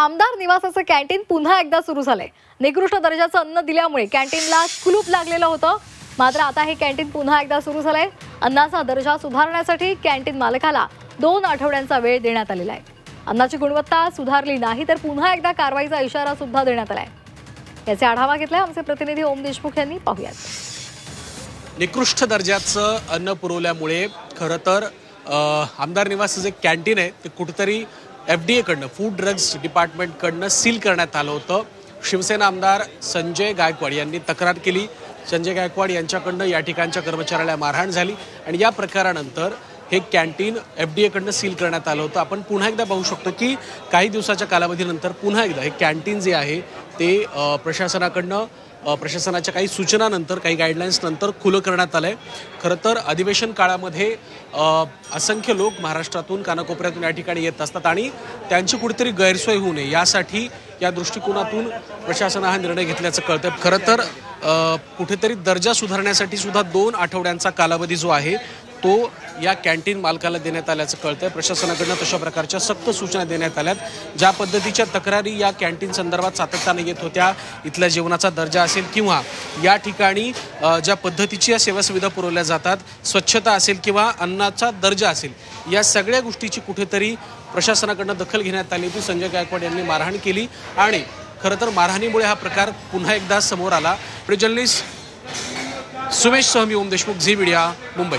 आमदार निवासाचं कॅन्टीन पुन्हा एकदा सुरू झालंय। निकृष्ट दर्जाचं अन्न दिल्यामुळे कॅन्टीनला कुलूप लागलेलं होतं। मात्र आता हे कॅन्टीन पुन्हा एकदा सुरू झालंय। अन्नाचा दर्जा सुधारण्यासाठी कॅन्टीन मालकाला 2 आठवड्यांचा वेळ देण्यात आलेला आहे। अन्नाची गुणवत्ता सुधारली नाही तर पुन्हा एकदा कारवाईचा इशारा सुद्धा देण्यात आलाय। याचे आढावा घेतलाय आमचे प्रतिनिधी ओम देशमुख यांनी। पाहूयात। निकृष्ट दर्जाचं अन्न पुरवल्यामुळे खरं तर आमदार निवासाचं जे कॅन्टीन आहे ते कुठेतरी FDA कडनं फूड ड्रग्स डिपार्टमेंटकडनं सील करण्यात आलं होतं। शिवसेना आमदार संजय गायकवाड यांनी तक्रार केली। संजय गायकवाड यांच्याकडनं या ठिकाणच्या कर्मचाऱ्याला मारहाण झाली आणि या प्रकारानंतर हे कॅन्टीन FDA कडनं सील करण्यात आलं होतं। आपण पुन्हा एकदा पाहू शकतो की काही दिवसाच्या कालावधीनंतर पुन्हा एकदा हे कॅन्टीन जे आहे ते प्रशासनाच्या काही सूचनानंतर काही गाईडलाईन्स नंतर खुलं करण्यात आलंय। खरं तर अधिवेशन काळामध्ये असंख्य लोक महाराष्ट्रातून कानाकोपऱ्यातून या ठिकाणी येत असतात आणि त्यांची कुठेतरी गैरसोय होऊ नये यासाठी या दृष्टिकोनातून प्रशासनाने हा निर्णय घेतल्याचं कळतंय। खरं तर कुठेतरी दर्जा सुधारण्यासाठी सुद्धा 2 आठवड्यांचा कालावधी जो आहे तो या कॅन्टीन मालकाला देण्यात आल्याचं कळतंय। प्रशासनाकडून तशा प्रकारच्या सक्त सूचना देण्यात आल्यात। ज्या पद्धतीच्या तक्रारी या कॅन्टीन संदर्भात सातत्याने येत होत्या, इथल्या जेवणाचा दर्जा असेल किंवा या ठिकाणी ज्या पद्धतीच्या सेवा सुविधा पुरवल्या जातात, स्वच्छता असेल किंवा अन्नाचा दर्जा असेल, या सगळ्या गोष्टीची कुठेतरी प्रशासनाकडून दखल घेण्यात आली होती। संजय गायकवाड यांनी मारहाण केली आणि खरं तर मारहाणीमुळे हा प्रकार पुन्हा एकदा समोर आला। जर्नलिस्ट सुमेश सहमी, ओम देशमुख, झी मीडिया, मुंबई।